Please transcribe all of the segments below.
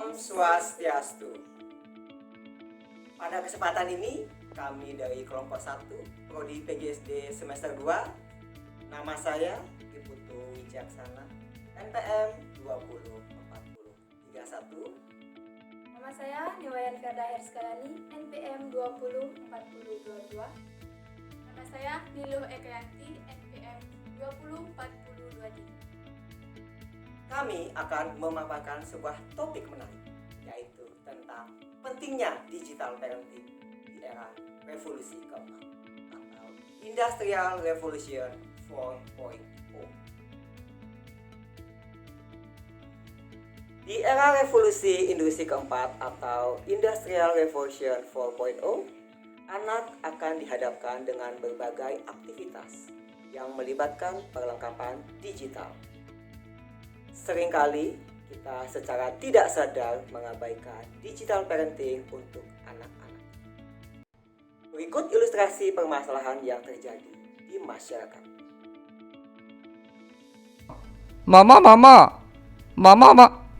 Om Swastiastu. Pada kesempatan ini, kami dari kelompok 1 Prodi PGSD semester 2. Nama saya Iputu Wicaksana, NPM 204031. Nama saya Niwayan Firda Herskalani, NPM 204022. Nama saya Niluh Ekayanti, NPM 204023. Kami akan memaparkan sebuah topik menarik, yaitu tentang pentingnya digital parenting di era revolusi keempat atau Industrial Revolution 4.0. Di era revolusi industri keempat atau Industrial Revolution 4.0, anak akan dihadapkan dengan berbagai aktivitas yang melibatkan perlengkapan digital. Seringkali kita secara tidak sadar mengabaikan digital parenting untuk anak-anak. Berikut ilustrasi permasalahan yang terjadi di masyarakat. Mama.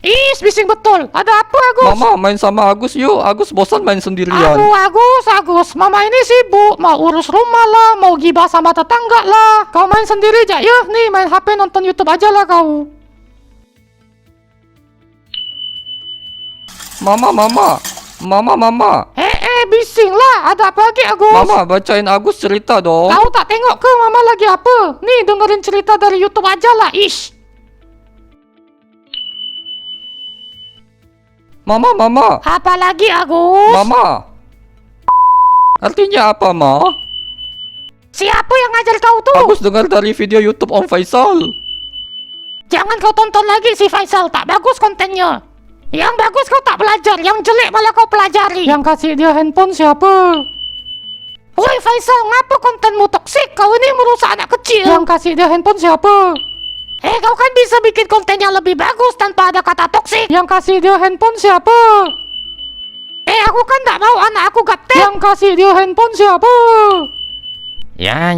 Is, bising betul. Ada apa, Agus? Mama, main sama Agus yuk. Agus bosan main sendirian. Aduh, Agus. Mama ini sibuk. Mau urus rumah lah, mau gibah sama tetangga lah. Kau main sendiri aja, yuk. Nih, main HP nonton YouTube aja lah kau. Mama. Bising lah. Ada apa lagi, Agus? Mama, bacain Agus cerita dong. Kau tak tengok ke Mama lagi apa? Nih, dengerin cerita dari YouTube aja lah, ish. Mama. Apa lagi, Agus? Mama. Artinya apa, Ma? Siapa yang ngajar kau tuh? Agus dengar dari video YouTube Om Faisal. Jangan kau tonton lagi si Faisal, tak bagus kontennya. Yang bagus kau tak belajar, yang jelek malah kau pelajari. Yang kasih dia handphone siapa? Woi Faisal, ngapa kontenmu toksik? Kau ini merusak anak kecil. Yang kasih dia handphone siapa? Kau kan bisa bikin konten yang lebih bagus tanpa ada kata toksik. Yang kasih dia handphone siapa? Aku kan tak mau anak aku gaptek. Yang kasih dia handphone siapa? Ya,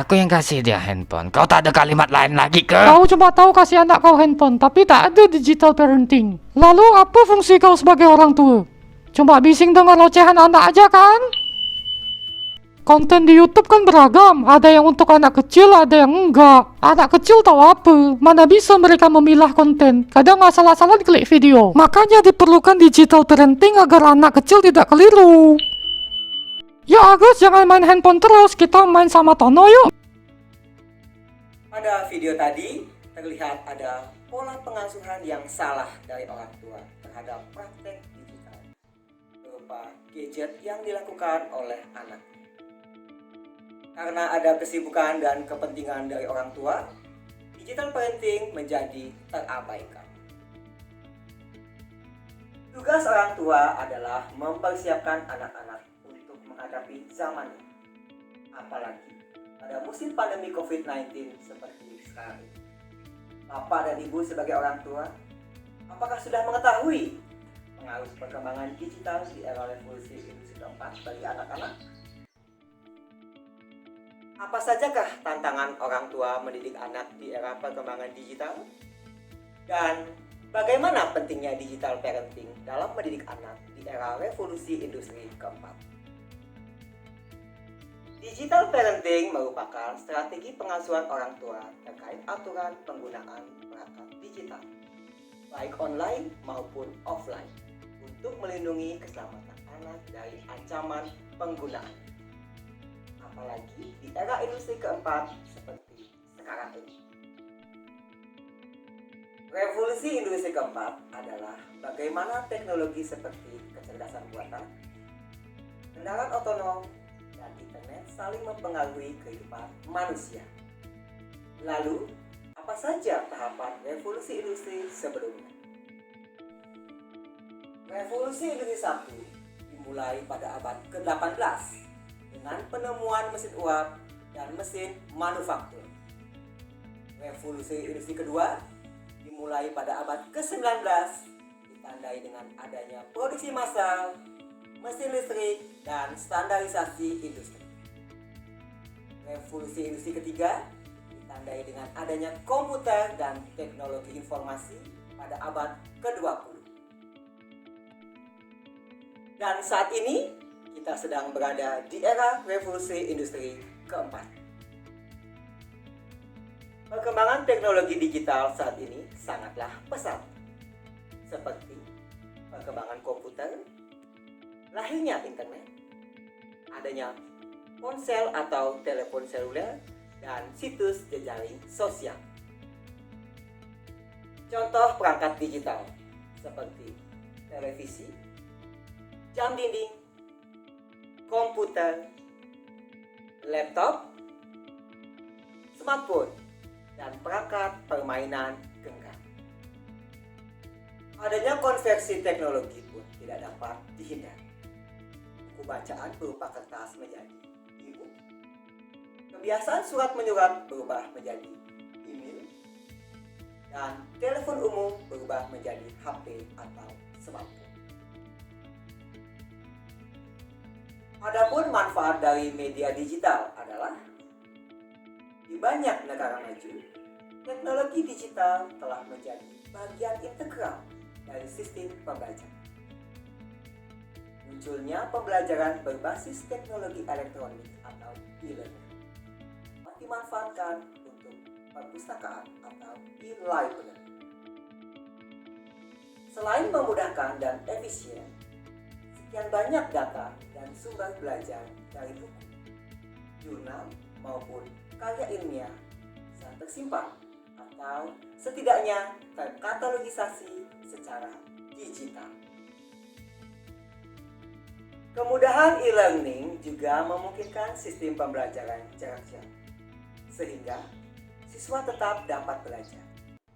aku yang kasih dia handphone. Kau tak ada kalimat lain lagi ke? Kau cuma tahu kasih anak kau handphone, tapi tak ada digital parenting. Lalu apa fungsi kau sebagai orang tua? Cuma bising dengar ocehan anak aja kan? Konten di YouTube kan beragam, ada yang untuk anak kecil, ada yang enggak. Anak kecil tahu apa? Mana bisa mereka memilah konten? Kadang asal-asalan klik video. Makanya diperlukan digital parenting agar anak kecil tidak keliru. Ya Agus, jangan main handphone terus, kita main sama Tono yuk. Pada video tadi terlihat ada pola pengasuhan yang salah dari orang tua terhadap praktek digital berupa gadget yang dilakukan oleh anak. Karena ada kesibukan dan kepentingan dari orang tua, digital parenting menjadi terabaikan. Tugas orang tua adalah mempersiapkan anak-anak untuk menghadapi zaman ini. Apalagi pada musim pandemi COVID-19 seperti sekarang ini. Bapak dan Ibu sebagai orang tua, apakah sudah mengetahui pengaruh perkembangan digital di era revolusi industri keempat bagi anak-anak? Apa sajakah tantangan orang tua mendidik anak di era perkembangan digital? Dan bagaimana pentingnya digital parenting dalam mendidik anak di era revolusi industri keempat? Digital parenting merupakan strategi pengasuhan orang tua terkait aturan penggunaan perangkat digital, baik online maupun offline, untuk melindungi keselamatan anak dari ancaman penggunaan. Apalagi di era industri keempat seperti sekarang ini. Revolusi industri keempat adalah bagaimana teknologi seperti kecerdasan buatan, kendaraan otonom, dan internet saling mempengaruhi kehidupan manusia. Lalu, apa saja tahapan revolusi industri sebelumnya? Revolusi industri 1 dimulai pada abad ke-18 dengan penemuan mesin uap dan mesin manufaktur. Revolusi industri kedua dimulai pada abad ke-19, ditandai dengan adanya produksi massal, mesin listrik, dan standarisasi industri. Revolusi industri ketiga ditandai dengan adanya komputer dan teknologi informasi pada abad ke-20. Dan saat ini kita sedang berada di era revolusi industri keempat. Perkembangan teknologi digital saat ini sangatlah pesat, seperti perkembangan komputer, lahirnya internet, adanya ponsel atau telepon seluler, dan situs jejaring sosial. Contoh perangkat digital seperti televisi, jam dinding, komputer, laptop, smartphone, dan perangkat permainan genggam. Adanya konversi teknologi pun tidak dapat dihindari. Buku bacaan berupa kertas menjadi e-book. Kebiasaan surat menyurat berubah menjadi email. Dan telepon umum berubah menjadi HP atau smartphone. Adapun manfaat dari media digital adalah di banyak negara maju, teknologi digital telah menjadi bagian integral dari sistem pembelajaran. Munculnya pembelajaran berbasis teknologi elektronik atau e-learning dapat dimanfaatkan untuk perpustakaan atau e-library. Selain memudahkan dan efisien, sekian banyak data dan sumber belajar dari buku, jurnal maupun karya ilmiah bisa tersimpan atau setidaknya terkatalogisasi secara digital. Kemudahan e-learning juga memungkinkan sistem pembelajaran jarak jauh, sehingga siswa tetap dapat belajar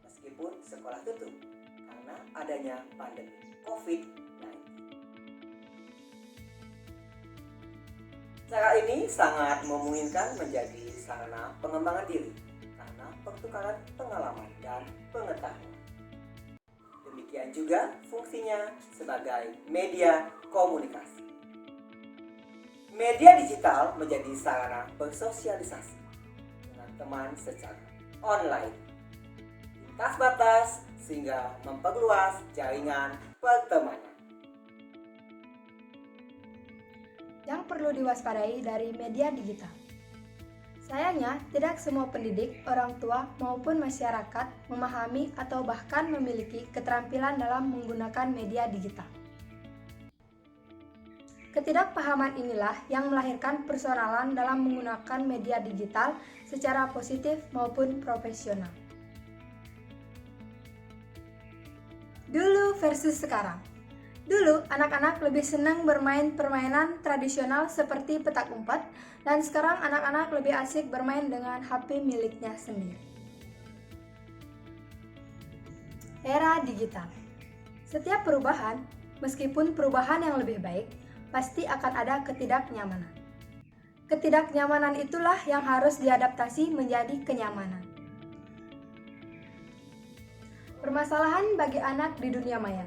meskipun sekolah tutup karena adanya pandemi COVID-19. Cara ini sangat memungkinkan menjadi sarana pengembangan diri karena pertukaran pengalaman dan pengetahuan. Demikian juga fungsinya sebagai media komunikasi. Media digital menjadi sarana bersosialisasi dengan teman secara online, lintas batas sehingga memperluas jaringan pertemanan. Yang perlu diwaspadai dari media digital. Sayangnya, tidak semua pendidik, orang tua, maupun masyarakat memahami atau bahkan memiliki keterampilan dalam menggunakan media digital. Ketidakpahaman inilah yang melahirkan persoalan dalam menggunakan media digital secara positif maupun profesional. Dulu versus sekarang. Dulu, anak-anak lebih senang bermain permainan tradisional seperti petak umpet, dan sekarang anak-anak lebih asik bermain dengan HP miliknya sendiri. Era digital. Setiap perubahan, meskipun perubahan yang lebih baik, pasti akan ada ketidaknyamanan. Ketidaknyamanan itulah yang harus diadaptasi menjadi kenyamanan. Permasalahan bagi anak di dunia maya.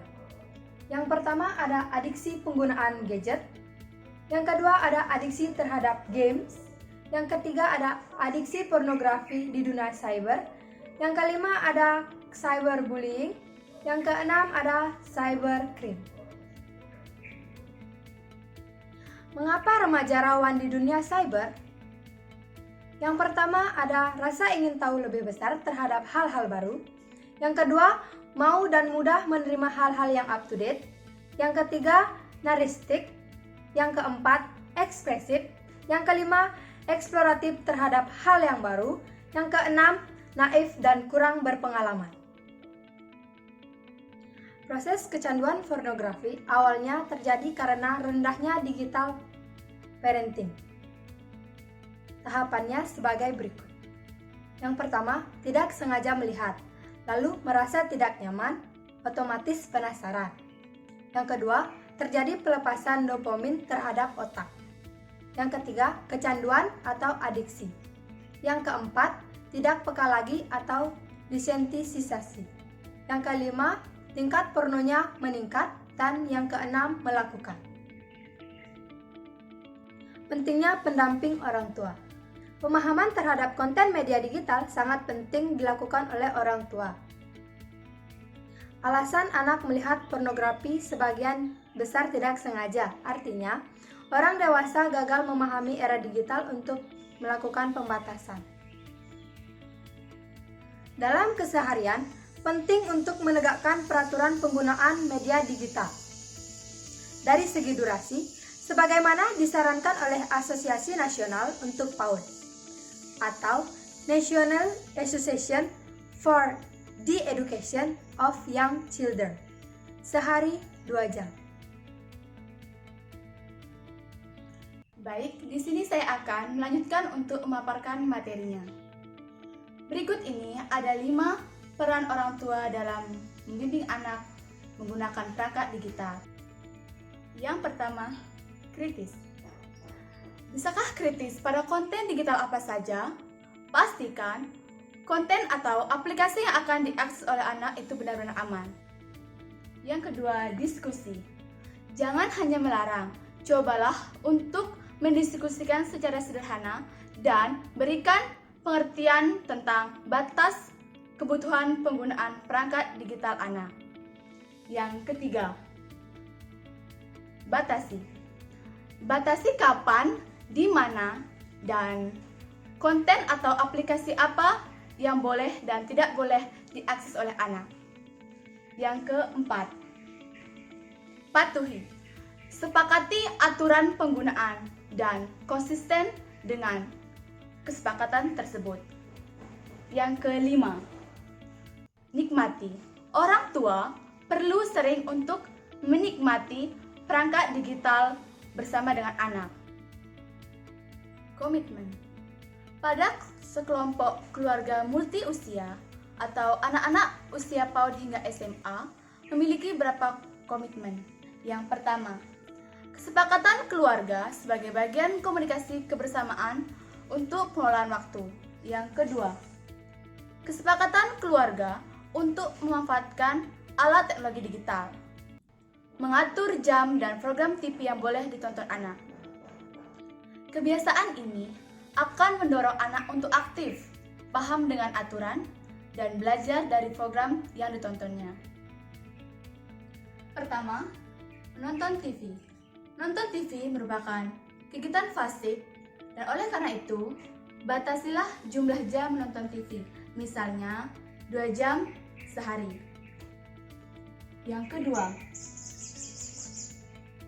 Yang pertama ada adiksi penggunaan gadget. Yang kedua ada adiksi terhadap games. Yang ketiga ada adiksi pornografi di dunia cyber. Yang kelima ada cyberbullying. Yang keenam ada cybercrime. Mengapa remaja rawan di dunia cyber? Yang pertama ada rasa ingin tahu lebih besar terhadap hal-hal baru. Yang kedua, mau dan mudah menerima hal-hal yang up to date. Yang ketiga, naristik. Yang keempat, ekspresif. Yang kelima, eksploratif terhadap hal yang baru. Yang keenam, naif dan kurang berpengalaman. Proses kecanduan pornografi awalnya terjadi karena rendahnya digital parenting. Tahapannya sebagai berikut. Yang pertama, tidak sengaja melihat, lalu merasa tidak nyaman, otomatis penasaran. Yang kedua, terjadi pelepasan dopamin terhadap otak. Yang ketiga, kecanduan atau adiksi. Yang keempat, tidak peka lagi atau desensitisasi. Yang kelima, tingkat pornonya meningkat. Dan yang keenam, melakukan. Pentingnya pendamping orang tua. Pemahaman terhadap konten media digital sangat penting dilakukan oleh orang tua. Alasan anak melihat pornografi sebagian besar tidak sengaja. Artinya, orang dewasa gagal memahami era digital untuk melakukan pembatasan. Dalam keseharian, penting untuk menegakkan peraturan penggunaan media digital. Dari segi durasi, sebagaimana disarankan oleh Asosiasi Nasional untuk PAUD atau National Association for the Education of Young Children, sehari 2 jam. Baik, di sini saya akan melanjutkan untuk memaparkan materinya. Berikut ini ada 5 peran orang tua dalam membimbing anak menggunakan perangkat digital. Yang pertama, kritis. Bisakah kritis pada konten digital apa saja? Pastikan konten atau aplikasi yang akan diakses oleh anak itu benar-benar aman. Yang kedua, diskusi. Jangan hanya melarang, cobalah untuk mendiskusikan secara sederhana dan berikan pengertian tentang batas kebutuhan penggunaan perangkat digital anak. Yang ketiga, batasi. Batasi kapan, di mana, dan konten atau aplikasi apa yang boleh dan tidak boleh diakses oleh anak. Yang keempat, patuhi. Sepakati aturan penggunaan dan konsisten dengan kesepakatan tersebut. Yang kelima, nikmati. Orang tua perlu sering untuk menikmati perangkat digital bersama dengan anak. Komitmen. Pada sekelompok keluarga multi usia atau anak-anak usia PAUD hingga SMA memiliki beberapa komitmen. Yang pertama, kesepakatan keluarga sebagai bagian komunikasi kebersamaan untuk pengelolaan waktu. Yang kedua, kesepakatan keluarga untuk memanfaatkan alat teknologi digital. Mengatur jam dan program TV yang boleh ditonton anak. Kebiasaan ini akan mendorong anak untuk aktif, paham dengan aturan, dan belajar dari program yang ditontonnya. Pertama, menonton TV. Nonton TV merupakan kegiatan fasik dan oleh karena itu, batasilah jumlah jam menonton TV, misalnya 2 jam sehari. Yang kedua,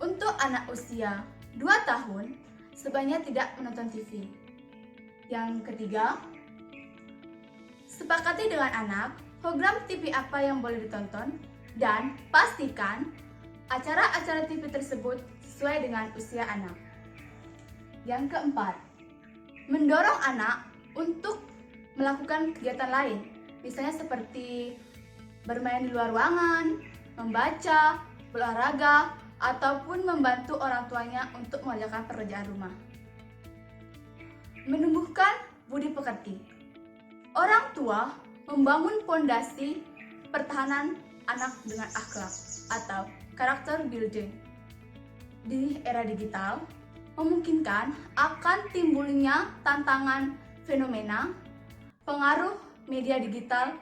untuk anak usia 2 tahun, sebaiknya tidak menonton TV. Yang ketiga, sepakati dengan anak program TV apa yang boleh ditonton dan pastikan acara-acara TV tersebut sesuai dengan usia anak. Yang keempat, mendorong anak untuk melakukan kegiatan lain, misalnya seperti bermain di luar ruangan, membaca, berolahraga, ataupun membantu orang tuanya untuk mengerjakan pekerjaan rumah. Menumbuhkan budi pekerti. Orang tua membangun fondasi pertahanan anak dengan akhlak atau character building. Di era digital, memungkinkan akan timbulnya tantangan fenomena pengaruh media digital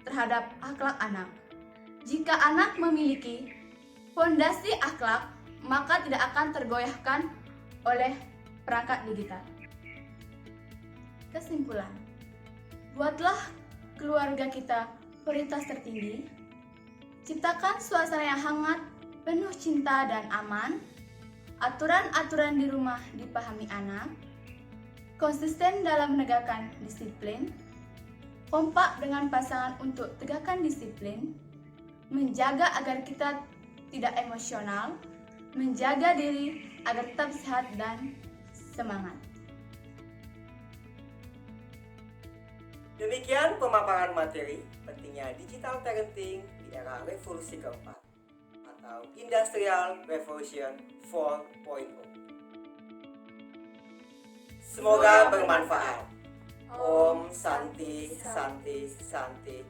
terhadap akhlak anak. Jika anak memiliki fondasi akhlak, maka tidak akan tergoyahkan oleh perangkat digital. Kesimpulan, buatlah keluarga kita prioritas tertinggi, ciptakan suasana yang hangat, penuh cinta dan aman, aturan-aturan di rumah dipahami anak, konsisten dalam menegakkan disiplin, kompak dengan pasangan untuk tegakkan disiplin, menjaga agar kita tidak emosional, menjaga diri agar tetap sehat dan semangat. Demikian pemaparan materi pentingnya digital parenting di era revolusi keempat atau Industrial Revolution 4.0. Semoga bermanfaat. Om Santi Santi Santi